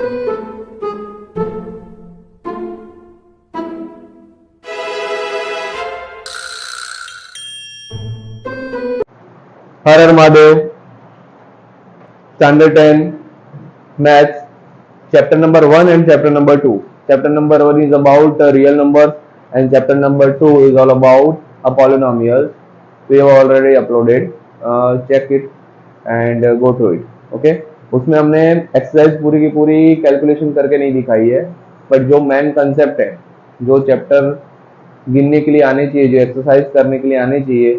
Her her Mahadev. Standard 10 maths, chapter number 1 and chapter number 2. Chapter number 1 is about real numbers and chapter number 2 is all about polynomials. We have already uploaded. Check it and go through it. Okay. उसमें हमने exercise पूरी की पूरी calculation करके नहीं दिखाई है, but जो मेन कंसेप्ट है, जो चैप्टर गिनने के लिए आने चाहिए, जो एक्सरसाइज करने के लिए आने चाहिए,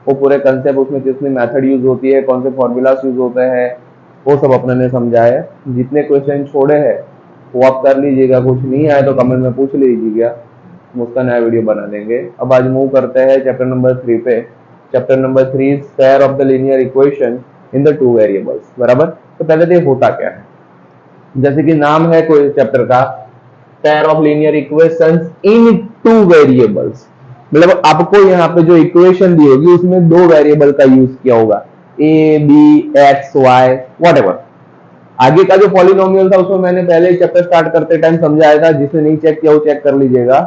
वो पूरे कंसेप्ट, उसमें कितनी मेथड यूज होती है, कौन से फॉर्मूलास यूज होते हैं, वो सब अपने ने समझा है। जितने क्वेश्चन छोड़े हैं वो आप कर लीजिएगा, कुछ नहीं आए तो कमेंट में पूछ लीजिएगा, हम उसका नया वीडियो बना देंगे। अब आज मूव करते हैं चैप्टर नंबर 3 पे। Chapter number 3 is pair of the linear equation in the two variables. बराबर। तो पहले तो होता क्या है, जैसे कि नाम है कोई चैप्टर का, pair of linear equations in two variables, मतलब आपको यहाँ पे जो इक्वेशन दी होगी उसमें दो वेरिएबल का यूज किया होगा, A B X Y whatever. आगे का जो पॉलिनोमियल था उसमें मैंने पहले चैप्टर स्टार्ट करते टाइम समझाया था, जिसने नहीं चेक किया वो चेक कर लीजिएगा।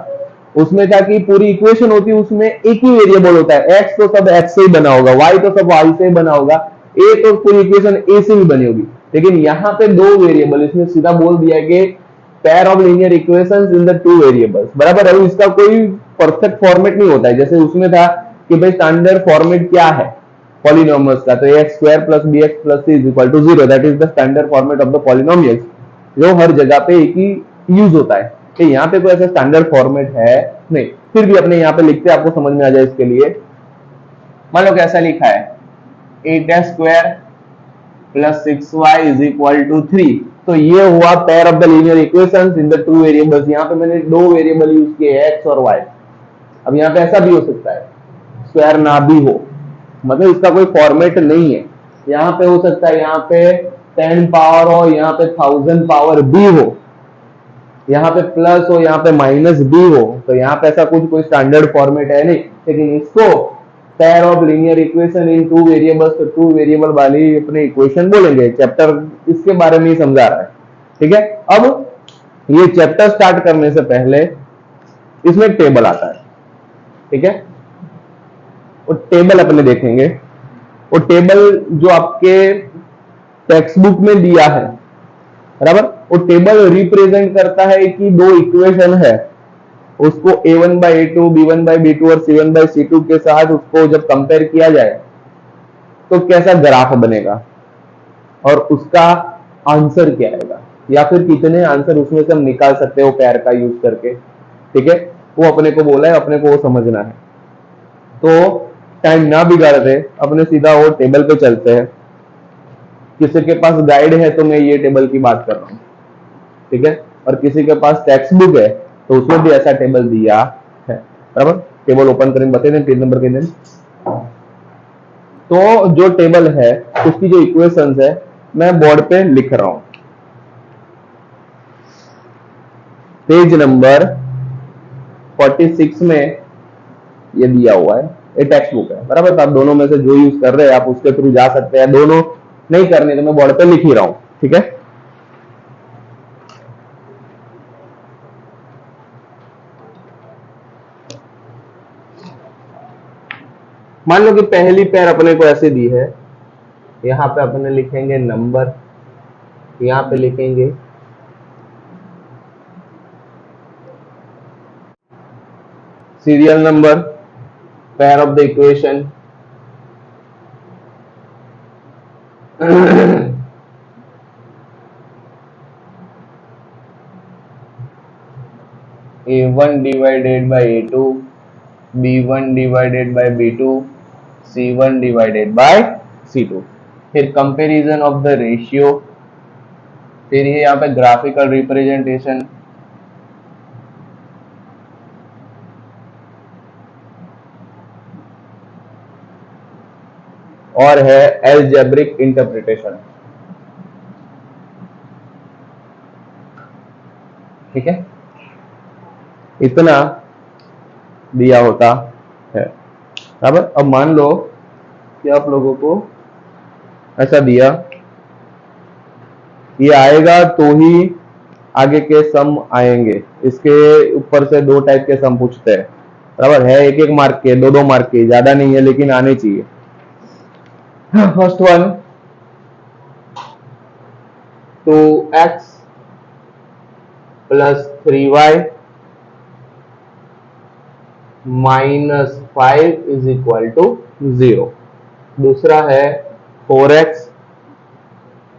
उसमें था कि पूरी इक्वेशन होती है, उसमें एक ही वेरिएबल होता है, एक्स तो सब एक्स से ही बना होगा, वाई तो सब वाई से ही बना होगा, ए तो पूरी इक्वेशन ए से ही बनी होगी। लेकिन यहाँ पे दो वेरिएबल, इसमें सीधा बोल दिया कि pair of linear equations in the two variables. बराबर। अब इसका कोई परफेक्ट फॉर्मेट नहीं होता है, जैसे उसमें था कि भाई स्टैंडर्ड फॉर्मेट क्या है पॉलिनोमियल्स का, तो X square plus B X plus C is equal to 0, that is the standard format of the polynomials, जो हर जगह पे एक ही यूज होता है। कि यहाँ पे कोई ऐसा स्टैंडर्ड फॉर्मेट है नहीं, फिर भी अपने यहाँ पे लिखते हैं, आपको समझ में आ जाए इसके लिए। मान लो कैसा लिखा है, 8x square plus 6y is equal to 3। तो ये हुआ pair of the linear equations in the two variables. यहाँ पे मैंने दो वेरिएबल यूज किए, एक्स और वाई। अब यहाँ पे ऐसा भी हो सकता है स्क्वायर ना भी हो, मतलब इसका कोई फॉर्मेट नहीं है। यहाँ पे हो सकता है यहाँ पे 10 पावर हो, यहाँ पे 1000 पावर भी हो, यहाँ पे प्लस हो, यहाँ पे माइनस भी हो, तो यहाँ पे ऐसा कुछ कोई स्टैंडर्ड फॉर्मेट है नहीं। लेकिन इसको pair of linear equation in two variables, तो टू वेरिएबल वाली अपने इक्वेशन बोलेंगे। चैप्टर इसके बारे में ही समझा रहा है, ठीक है। अब ये चैप्टर स्टार्ट करने से पहले इसमें टेबल आता है, ठीक है। वो टेबल अपने देखेंगे, वो टेबल जो आपके टेक्स्ट बुक में दिया है, बराबर। वो टेबल रिप्रेजेंट करता है कि दो इक्वेशन है, उसको a1 by a2, b1 by b2 और c1 by c2 के साथ उसको जब कंपेयर किया जाए तो कैसा ग्राफ बनेगा और उसका आंसर क्या आएगा, या फिर कितने आंसर उसमें से हम निकाल सकते हो पेयर का यूज करके, ठीक है। वो अपने को बोला है, अपने को वो समझना है। तो टाइम ना बिगाड़ते अपने सीधा वो टेबल पे चलते हैं। किसी के पास गाइड है तो मैं ये टेबल की बात कर रहा हूँ, ठीक है, और किसी के पास टेक्स्ट बुक है तो उसमें भी ऐसा टेबल दिया है, बराबर। टेबल ओपन करेंगे, बता दें 3 नंबर के दिन। तो जो टेबल है उसकी जो इक्वेशंस है मैं बोर्ड पे लिख रहा हूं। पेज नंबर 46 में ये दिया हुआ है, ये टेक्स्ट बुक है, बराबर। तो आप दोनों में से जो यूज कर रहे हैं आप उसके थ्रू जा सकते हैं, दोनों नहीं करने तो मैं बोर्ड पे लिख ही रहा हूं, ठीक है। मान लो कि पहली पेयर अपने को ऐसे दी है, यहां पे अपने लिखेंगे नंबर, यहां पे लिखेंगे serial number, pair of the equation, a1 divided by a2, b1 divided by b2, c1 divided by c2। फिर कंपैरिजन ऑफ द रेशियो, फिर ये यहाँ पे ग्राफिकल रिप्रेजेंटेशन, और है अलजेब्रिक इंटरप्रिटेशन, ठीक है। इतना दिया होता है, बराबर। अब मान लो कि आप लोगों को ऐसा दिया, ये आएगा तो ही आगे के सम आएंगे। इसके ऊपर से 2 टाइप के सम पूछते हैं, बराबर है, 1-1 मार्क के, 2-2 मार्क के, ज्यादा नहीं है लेकिन आने चाहिए। First one, 2x plus 3y minus 5 is equal to 0। दूसरा है 4x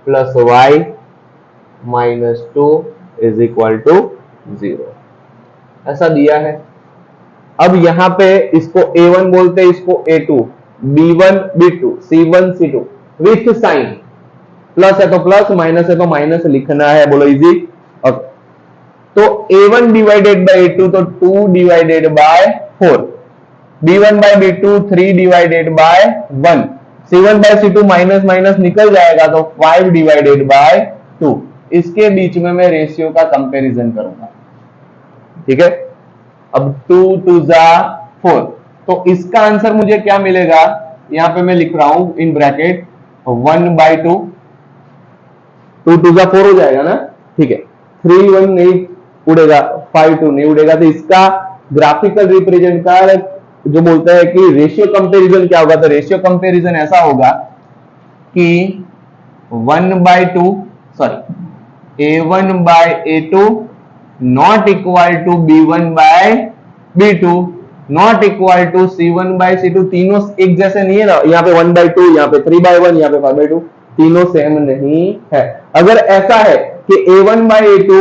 plus y minus 2 is equal to 0। ऐसा दिया है। अब यहां पे इसको a1 बोलते हैं, इसको a2, b1 b2, c1 c2 with sign. Plus है तो प्लस, माइनस है तो माइनस लिखना है। बोलो इजी। ओके, तो a1 डिवाइडेड बाय a2 तो 2 divided by 4, b1 by b2 3 divided by 1, c1 by c2 minus minus निकल जाएगा तो 5 डिवाइडेड बाय 2। इसके बीच में मैं रेशियो का कंपैरिजन करूंगा, ठीक है। अब 2 2 जा 4, तो इसका आंसर मुझे क्या मिलेगा, यहां पे मैं लिख रहा हूं इन ब्रैकेट 1/2, 2 2 जा 4 हो जाएगा ना, ठीक है। 3 1 नहीं उड़ेगा, 5 2 नहीं उड़ेगा, तो इसका ग्राफिकल रिप्रेजेंट का जो बोलता है कि रेशियो कंपैरिजन क्या होगा, तो रेशियो कंपैरिजन ऐसा होगा कि 1/2 sorry a1 by a2 not equal to b1 by b2 not equal to c1 by c2। तीनों एक जैसे नहीं है ना, यहाँ पे 1/2, यहाँ पे 3/1, यहाँ पे 5/2, तीनों सेम नहीं है। अगर ऐसा है कि a1 by a2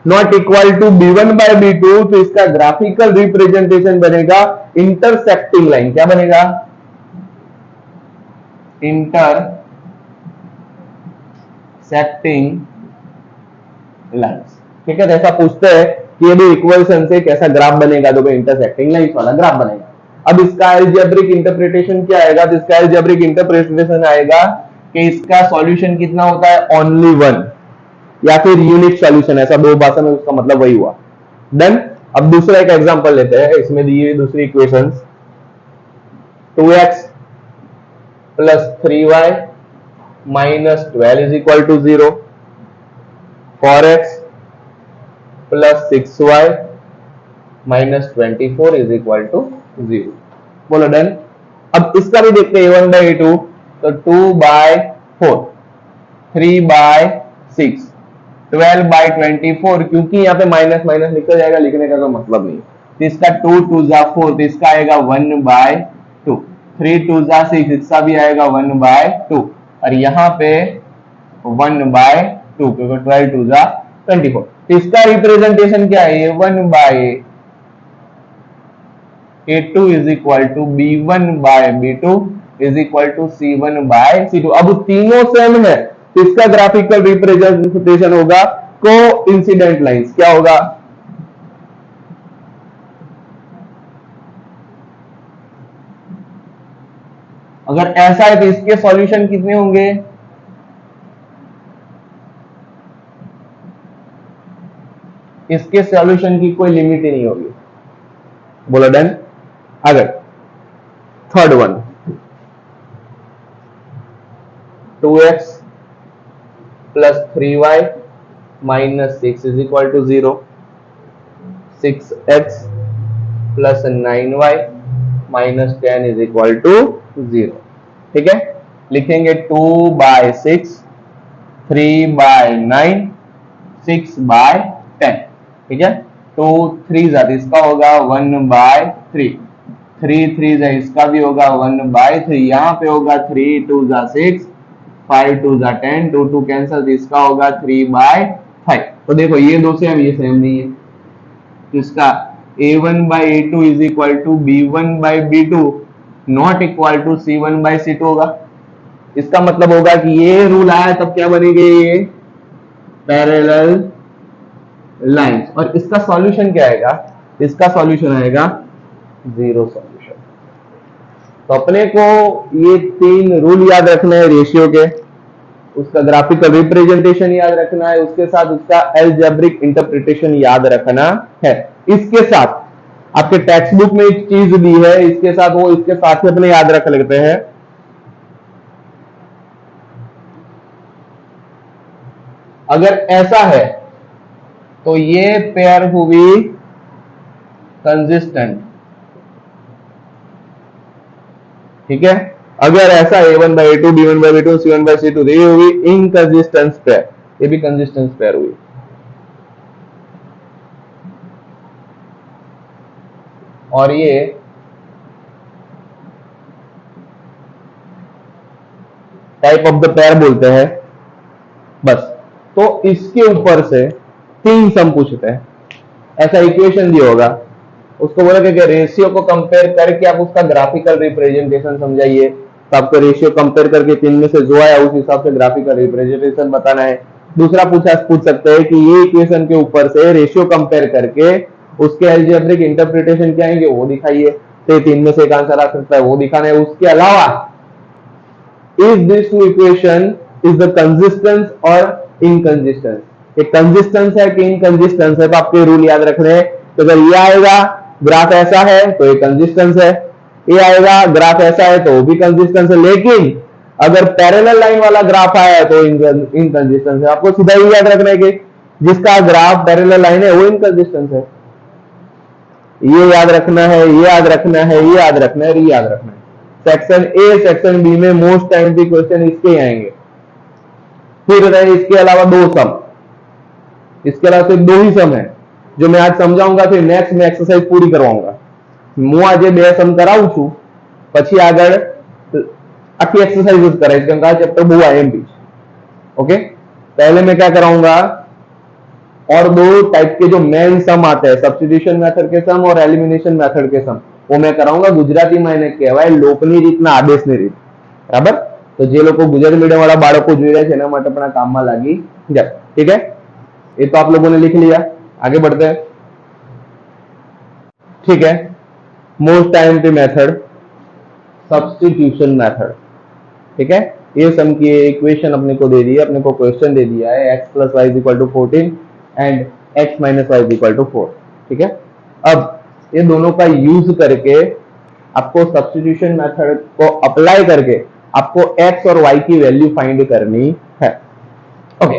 not equal to b1 by b2, तो इसका ग्राफिकल रिप्रेजेंटेशन बनेगा इंटरसेक्टिंग लाइन। क्या बनेगा, इंटरसेक्टिंग लाइन्स, ठीक है। तो ऐसा पूछते हैं कि ये भी इक्वेशन से कैसा ग्राफ बनेगा, तो इंटरसेक्टिंग लाइन्स वाला ग्राफ बनेगा। अब इसका अलजेब्रिक इंटरप्रिटेशन क्या आएगा, तो इसका अलजेब्रिक इंटरप्रिटेशन आएगा कि इसका सॉल्यूशन कितना होता है, ओनली 1, या फिर यूनिक सॉल्यूशन, ऐसा 2 भाषा में उसका मतलब वही हुआ। डन। अब दूसरा एक एग्जांपल लेते हैं, इसमें दी हुई दूसरी equation, 2x plus 3y minus 12 is equal to 0, 4x plus 6y minus 24 is equal to 0। बोलो डन। अब इसका भी देखते हैं, a1 बाई a2, तो 2/4, 3/6, 12/24, क्योंकि यहाँ पे माइनस माइनस निकल जाएगा, लिखने का कोई मतलब नहीं। तो इसका 2 2 जा 4, तो इसका आएगा 1/2, 3 2 जा 6, इसका भी आएगा 1/2, और यहाँ पे 1/2, क्योंकि 12 2 जा 24। इसका रिप्रेजेंटेशन क्या है, a1 by a2 is equal to b1 by b2 is equal to c1 by c2। अब तीनों सेम है, तो इसका ग्राफिकल रिप्रेजेंटेशन होगा कोइंसिडेंट लाइंस। क्या होगा, अगर ऐसा है तो इसके सॉल्यूशन कितने होंगे, इसके सॉल्यूशन की कोई लिमिट ही नहीं होगी। बोलो डन। अगर third one, 2x plus 3y minus 6 is equal to 0, 6x plus 9y minus 10 is equal to 0, ठीक है। लिखेंगे 2/6, 3/9, 6/10, ठीक है। 2 3 जाते इसका होगा 1/3, 3 3 जा इसका भी होगा 1/3, यहाँ पे होगा 3 2 जा 6, 5 2 जा 10, 2 2 कैंसिल, इसका होगा 3/5। तो देखो ये दो सेम, ये सेम नहीं है, तो इसका a1 by a2 is equal to b1 by b2 not equal to c1 by c2 होगा। इसका मतलब होगा कि ये रूल आया तब क्या बनेगी, ये पैरेलल लाइंस। और इसका सॉल्यूशन क्या आएगा, इसका सॉल्यूशन आएगा 0 सॉल्यूशन। तो अपने को ये 3 रूल याद रखना है रेशियो के, उसका ग्राफिकल रिप्रेजेंटेशन याद रखना है, उसके साथ उसका अलजेब्रिक इंटरप्रिटेशन याद रखना है। इसके साथ आपके टेक्स्ट बुक में एक चीज दी है, इसके साथ वो इसके साथ ही अपने याद रख लेते हैं। अगर ऐसा है तो ये पेयर हुई कंसिस्टेंट, ठीक है। अगर ऐसा a1/a2 b1/b2 c1/c2 तो ये हुई इनकंसिस्टेंस पेयर, ये भी कंसिस्टेंस पेयर हुई। और ये टाइप ऑफ द पेयर बोलते हैं बस। तो इसके ऊपर से 3 सम पूछते हैं, ऐसा इक्वेशन दिया होगा, उसको बोला कि रेशियो को कंपेयर करके आप उसका ग्राफिकल रिप्रेजेंटेशन समझाइए। तो आपको रेशियो कंपेयर करके 3 में से जो आया उस हिसाब से ग्राफिकल रिप्रेजेंटेशन बताना है। दूसरा पूछ सकते हैं कि ये इक्वेशन के ऊपर से रेशियो कंपेयर करके उसके अलजेब्रिक इंटरप्रिटेशन क्या आएंगे वो दिखाइए। तो 3 में से एक आंसर आ सकता है, वो दिखाना है। उसके अलावा is this two equation is the consistence और इनकंसिस्टेंस, ये कंसिस्टेंस है कि इनकंसिस्टेंस है। तो आपके रूल याद रखने हैं। तो अगर ये आएगा ग्राफ ऐसा है तो ये कंसिस्टेंस है, ये आएगा ग्राफ ऐसा है तो वो भी कंसिस्टेंस है। लेकिन अगर पैरेलल लाइन वाला ग्राफ आया तो इनकंसिस्टेंस है। आपको सीधा ही याद रखना है कि जिसका ग्राफ पैरेलल लाइन है वो इनकंसिस्टेंस है। ये याद रखना है, ये याद रखना है, ये याद रखना है, ये याद रखना है। सेक्शन ए सेक्शन बी में मोस्ट टाइम के क्वेश्चन इसके ही आएंगे। फिर रहे इसके अलावा 2 सम, इसके अलावा सिर्फ 2 ही सम है जो मैं आज समझाऊंगा। फिर नेक्स्ट में एक्सरसाइज पूरी करवाऊंगा। હું આજે 2 સમ કરાવું છું, પછી આગળ આખી एक्सरसाइज कराई, क्योंकि चैप्टर बहु आईएमपी। ओके, पहले मैं क्या कराऊंगा, और 2 टाइप के जो मेन सम आते हैं, सब्स्टिट्यूशन मेथड के सम और एलिमिनेशन मेथड के सम, वो मैं कराऊंगा। गुजराती में એને કહેવાય લોકની રીતના આદેશની રીત, બરાબર। તો જે લોકો ગુજરાતી મીડિયમ વાળા બાળકો જોઈ રહ્યા છે એના માટે પણ આ કામમાં લાગી જાય, ठीक है। ये तो आप लोगों ने लिख लिया, आगे बढ़ते हैं, ठीक है। मोस्ट टाइम की मेथड सब्स्टिट्यूशन मेथड, ठीक है। ये सम की इक्वेशन अपने को दे दी है, अपने को क्वेश्चन दे दिया है x + y = 14 and x - y = 4, ठीक है। अब ये दोनों का यूज करके आपको सब्स्टिट्यूशन मेथड को अप्लाई करके आपको x और y की वैल्यू फाइंड करनी है। ओके,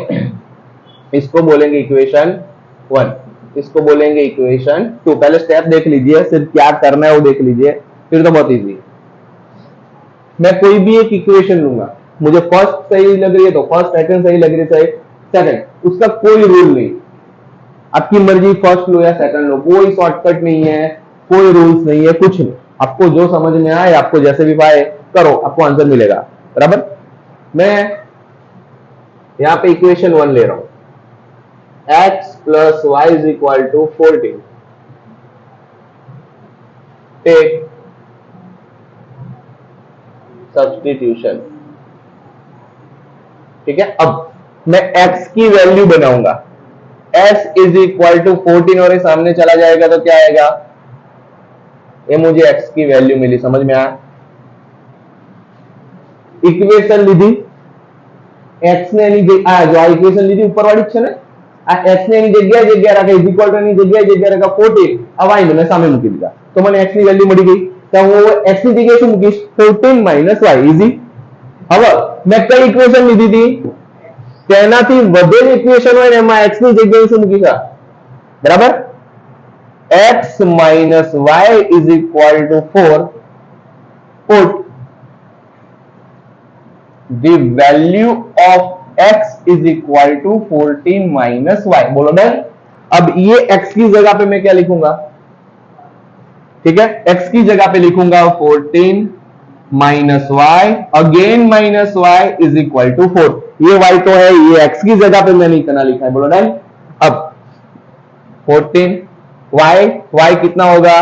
इसको बोलेंगे इक्वेशन 1, इसको बोलेंगे इक्वेशन 2। पहले स्टेप देख लीजिए, सिर्फ क्या करना है वो देख लीजिए, फिर तो बहुत इजी है। मैं कोई भी एक इक्वेशन लूंगा, मुझे फर्स्ट सही लग रही है तो फर्स्ट, सेकंड सही लग रही है सेकंड, उसका कोई रूल नहीं, आपकी मर्जी फर्स्ट लो या सेकंड लो, कोई शॉर्टकट नहीं है, कोई रूल्स नहीं है, कुछ नहीं। आपको जो समझ में आए, आपको जैसे भी पाए करो, आपको आंसर मिलेगा, बराबर। मैं यहां पे इक्वेशन 1 ले रहा हूं, x + y = 14, टेक सब्स्टिट्यूशन, ठीक है। अब मैं x की वैल्यू बनाऊंगा, s = 14 और ये सामने चला जाएगा तो क्या आएगा, ये मुझे x की वैल्यू मिली, समझ में आया। इक्वेशन लीधी, x ने एनी जो आ इक्वेशन लीधी ऊपर वाली છે ને, આ x ने એની જગ્યાએ રાખે, = એની જગ્યાએ રાખે 14, अब y ને મેં સામે મૂકી દીધા તો મને x ની વેલ્યુ મળી ગઈ। તો હું x ની જગ્યાએ શું મૂકીશ, 14 - y, ઈઝી। હવે મેં કઈ ઇક્વેશન લીધી હતી, તેનાથી વધેલી ઇક્વેશન હોય ને એમાં x ની જગ્યાએ શું મૂકીશ, બરાબર। x - y = 4, put the value of x = 14 - y, बोलो डन। अब ये x की जगह पे मैं क्या लिखूंगा, ठीक है, x की जगह पे लिखूंगा 14 - y, अगेन -y = 4। ये y तो है, ये x की जगह पे मैंने इतना लिखा है, बोलो डन। अब 14 y कितना होगा,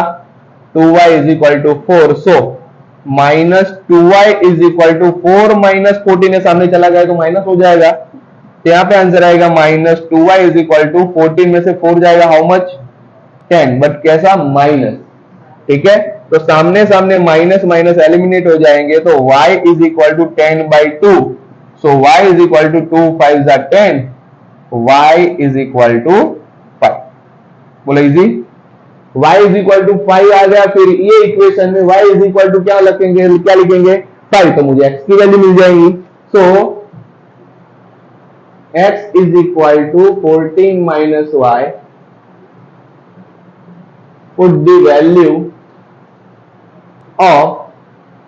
2y = 4, सो -2y = 4 - 14 है, सामने चला गया तो माइनस हो जाएगा, तो यहां पे आंसर आएगा -2y = 14 में से 4 जाएगा, हाउ मच, 10, बट कैसा, माइनस, ठीक है। तो सामने सामने माइनस माइनस एलिमिनेट हो जाएंगे, तो y = 10/2, सो y = 2 × 5 = 10, y = 5, बोलो इजी। y = 5 आ गया, फिर ये इक्वेशन में y = क्या लिखेंगे, क्या लिखेंगे, 5, तो मुझे x की वैल्यू मिल जाएगी। सो x is equal to 14 minus y, put the value of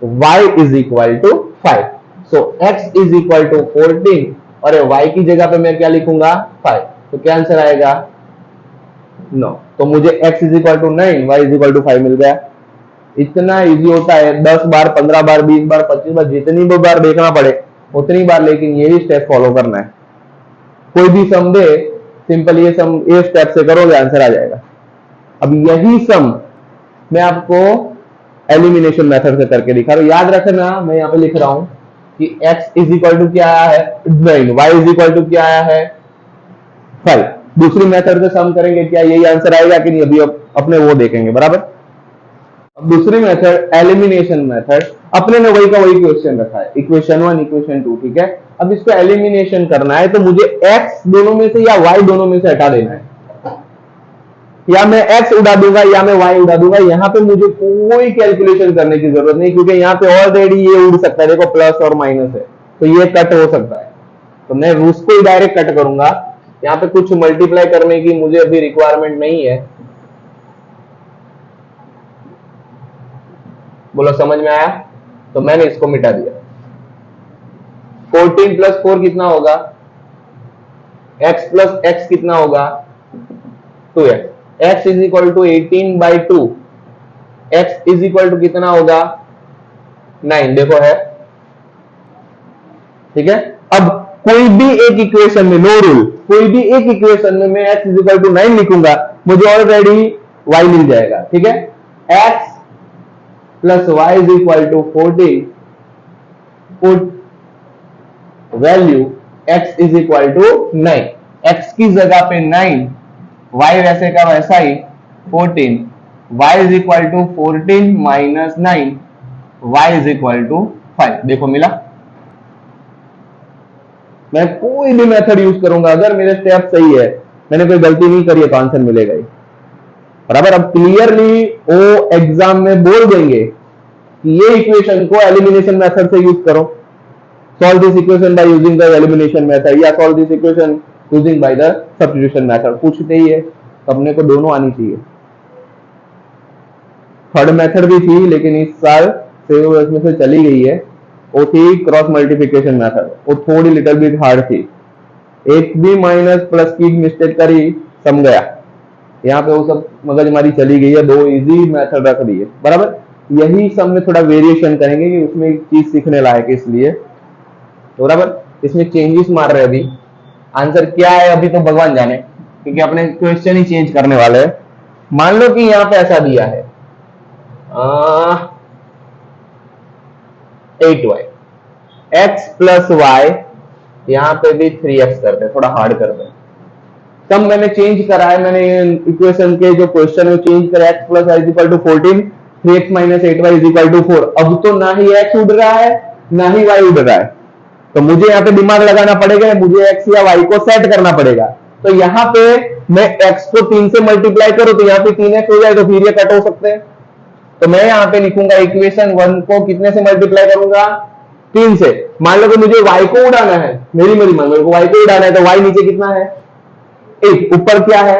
y is equal to 5. So x is equal to 14 और y की जगह पे मैं क्या लिखूंगा 5, तो क्या आंसर आएगा 9। तो मुझे x is equal to 9, y is equal to 5 मिल गया। इतना इजी होता है, 10 बार 15 बार 20 बार 25 बार जितनी बार देखना पड़े उतनी बार, लेकिन ये भी स्टेप फॉलो करना है। कोई भी सम दे, सिंपल ये सम ये स्टेप से करोगे आंसर आ जाएगा। अब यही सम मैं आपको एलिमिनेशन मेथड से करके दिखा रहा हूं। याद रखना मैं यहाँ पे लिख रहा हूं कि x इज इक्वल टू क्या आया है 9, y इज इक्वल टू क्या आया है 5। दूसरी मेथड से सम करेंगे, क्या यही आंसर आएगा कि नहीं, अभी अपने वो देखेंगे, बराबर। अब दूसरी मेथड एलिमिनेशन मेथड, अपने ने वही का वही क्वेश्चन रखा है, इक्वेशन 1 इक्वेशन 2, ठीक है। अब इसको एलिमिनेशन करना है तो मुझे x दोनों में से या y दोनों में से हटा देना है, या मैं x उड़ा दूंगा या मैं y उड़ा दूंगा। यहाँ पे मुझे कोई कैलकुलेशन करने की जरूरत नहीं, क्योंकि यहाँ पे ऑलरेडी ये उड़ सकता है, देखो प्लस और माइनस है तो ये कट हो सकता है, तो मैं उसको ही डायरेक्ट कट करूंगा। यहाँ पे कुछ मल्टीप्लाई करने की मुझे अभी रिक्वायरमेंट नहीं है। बोलो समझ में आया? तो मैंने इसको मिटा दिया। 14 प्लस 4 कितना होगा, x प्लस x कितना होगा 2x, x is equal to 18 by 2, x is equal to कितना होगा 9, देखो है, ठीक है। अब कोई भी एक इक्वेशन में, नो रूल, कोई भी एक इक्वेशन में मैं x इज इक्वल टू 9 लिखूंगा, मुझे ऑलरेडी y मिल जाएगा, ठीक है। x plus y is equal to 14, put value x is equal to 9, x की जगह पे 9, y वैसे का वैसा ही 14, y is equal to 14 minus 9, y is equal to 5। देखो मिला। मैं कोई भी मेथड यूज करूंगा, अगर मेरे स्टेप सही है, मैंने कोई गलती नहीं करी है तो आंसर मिलेगा ही, बराबर। अब क्लियरली वो एग्जाम में बोल देंगे कि ये इक्वेशन को एलिमिनेशन मेथड से यूज करो, solve this equation by using the elimination method, या solve this equation using by the substitution method, पूछते ही है। अपने को दोनों आनी चाहिए। थर्ड मेथड भी थी लेकिन इस साल से में से चली गई है, वो थी क्रॉस मल्टीप्लिकेशन मेथड, वो थोड़ी लिटिल बिट हार्ड थी। एक भी माइनस प्लस की मिस्टेक करी सम गया, यहाँ पे वो सब मगजमारी चली गई है, दो इजी मेथड रख दी है, बराबर। यही सब में थोड़ा वेरिएशन करेंगे कि उसमें चीज सीखने लायक है, इसलिए बराबर इसमें चेंजेस मार रहे हैं। अभी आंसर क्या है अभी तो भगवान जाने, क्योंकि अपने क्वेश्चन ही चेंज करने वाले हैं। मान लो कि यहाँ पे ऐसा दिया है 8y, x प्लस वाई, यहाँ पे भी 3x करते हैं, थोड़ा हार्ड करते हैं। तब मैंने चेंज करा है, मैंने इक्वेशन के जो क्वेश्चन है चेंज करा, x plus Y is equal to 14, 3x minus 8y is equal to 4। अब तो ना ही x उड़ रहा है ना ही y उड़ रहा है, तो मुझे यहाँ पे दिमाग लगाना पड़ेगा, मुझे x या y को सेट करना पड़ेगा। तो यहाँ पे मैं x को 3 से मल्टीप्लाई करूं तो यहाँ पे 3x हो जाए, तो फिर ये कट हो सकते हैं। तो मैं यहाँ पे लिखूंगा इक्वेशन 1 को कितने से मल्टीप्लाई करूंगा 3 से। मान लो कि मुझे y को उड़ाना है, मेरी मान लो y को उड़ाना है, तो y नीचे कितना है 8, ऊपर क्या है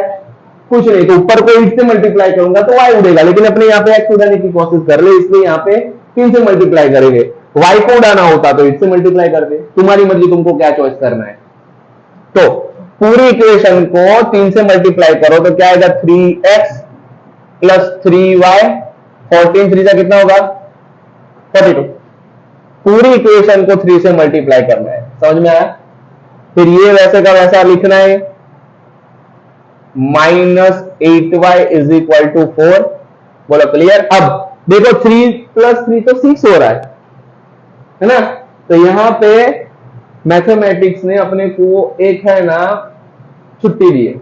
कुछ नहीं, तो ऊपर को 8 से मल्टीप्लाई करूंगा तो y उड़ेगा, लेकिन अपने यहाँ पे x उड़ाने की कोशिश कर ले, इसलिए यहाँ पे 3 से मल्टीप्लाई करेंगे। y को उड़ाना होता तो 8 से मल्टीप्लाई करते, तुम्हारी मर्जी, तुमको क्या चॉइस करना है। तो पूरी इक्वेशन को 3 से मल्टीप्लाई करो तो क्या आएगा 3x प्लस 3y, 14 3 का कितना होगा 42। पूरी इक्वेशन को 3 से मल्टीप्लाई करना है, समझ में आया। फिर ये वैसे का वैसा लिखना है, minus 8y is equal to 4। बोलो क्लियर। अब देखो 3 प्लस 3 तो 6 हो रहा है ना। तो यहां पे मैथमेटिक्स ने अपने को एक है ना छुट्टी दी है,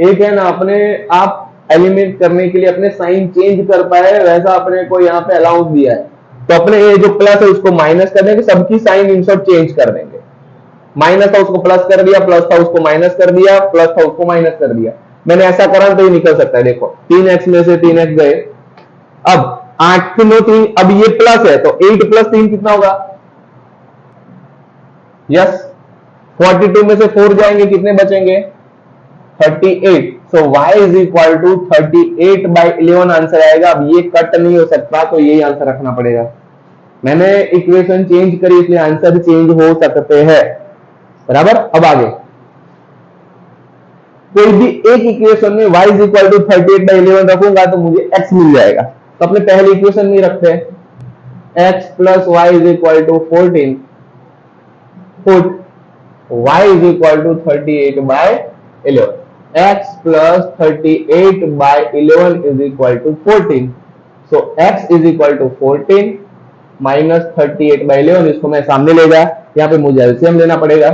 एक है ना अपने आप एलिमिनेट करने के लिए अपने साइन चेंज कर पाए, वैसा अपने को यहाँ पे अलाउंस दिया है। तो अपने ये जो प्लस है उसको माइनस कर देंगे, सबकी साइन इंसर्ट चेंज कर देंगे। माइनस था उसको प्लस कर दिया, प्लस था उसको माइनस कर दिया, प्लस था उसको माइनस कर दिया। मैंने ऐसा करा तो ये निकल सकता है, देखो 3x में से 3x गए, अब 8 में 3, अब ये प्लस है तो 8 प्लस 3 कितना होगा, यस 42 में से 4 जाएंगे, कितने बचेंगे? 38। So y is equal to 38/11 answer आएगा। अब ये कट नहीं हो सकता, तो यही आंसर रखना पड़ेगा। मैंने इक्वेशन चेंज करी, इसलिए आंसर चेंज हो सकते हैं। बराबर। अब आगे कोई भी एक इक्वेशन में y इज इक्वल टू 38/11 रखूंगा तो मुझे x मिल जाएगा। तो अपने पहले इक्वेशन में रखते हैं, x plus Y is equal to 14, put y is equal to 38/11, x plus 38/11 is equal to 14। So x is equal to 14 minus 38/11, इसको मैं सामने ले गया, यहाँ पे मुझे एलसीएम लेना पड़ेगा।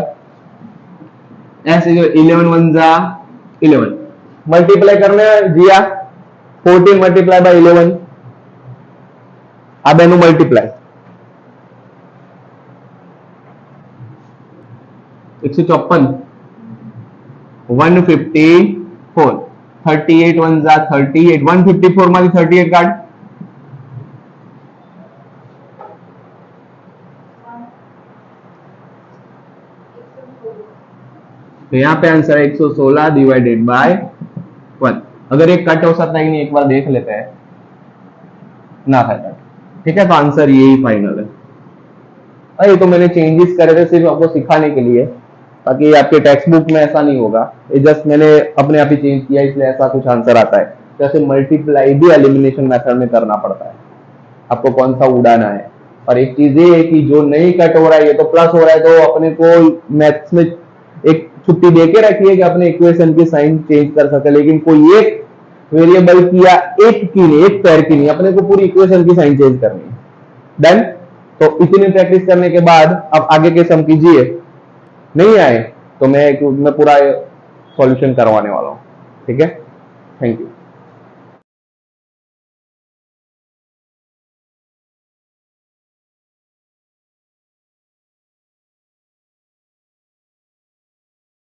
x इज 11 1 जा 11, मल्टीप्लाई करना जिया 14 मल्टीप्लाई बाय 11, अब एनु मल्टीप्लाई 154 154 38 1 जा 38, 154 માંથી 38 કાઢ, तो यहाँ पे आंसर है 116 डिवाइडेड बाय 1। अगर एक कट हो सकता है कि नहीं एक बार देख लेते हैं, ना था कट, ठीक है, तो आंसर यही फाइनल है। और ये तो मैंने चेंजेस करे थे सिर्फ आपको सिखाने के लिए, ताकि आपके टेक्स्ट बुक में ऐसा नहीं होगा। ये जस्ट मैंने अपने आप ही चेंज किया, इसलिए ऐसा कुछ आंसर आता है। जैसे मल्टीप्लाई भी एलिमिनेशन मेथड में करना पड़ता है, आपको कौन सा उड़ाना है। और एक चीज ये है कि जो नहीं कट हो रहा है, ये तो प्लस हो रहा है, तो अपने को मैथ्स में एक छुट्टी देके रखिए कि अपने इक्वेशन की साइन चेंज कर सके, लेकिन कोई एक वेरिएबल की या एक की नहीं, एक पैर की नहीं, अपने को पूरी इक्वेशन की साइन चेंज करनी है। डन। तो इतनी प्रैक्टिस करने के बाद अब आगे के सम कीजिए, नहीं आए तो मैं पूरा सॉल्यूशन करवाने वाला हूं। ठीक है, थैंक यू।